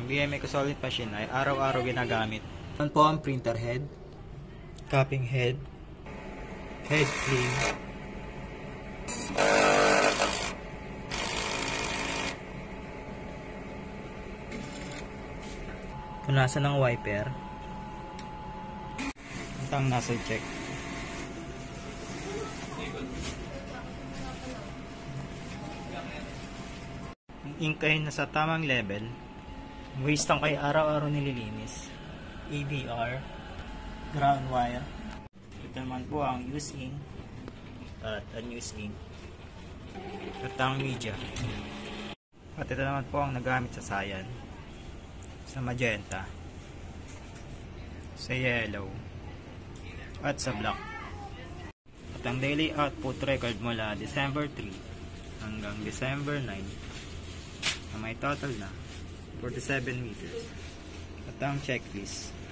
BMA Solid Machine ay araw-araw ginagamit. Yan po ang printer head, Cupping head, head clean, punasan ng wiper, at ang nozzle check. Ang ink ay nasa tamang level. Waste tank ay araw-araw nililinis. ABR, ground wire. Ito naman po ang use ink at unused ink. At ang media. At ito naman po ang nagamit sa cyan, sa magenta, sa yellow, at sa black. At ang daily output record mula December 3 hanggang December 9 na may total na 47 meters. At ang checklist.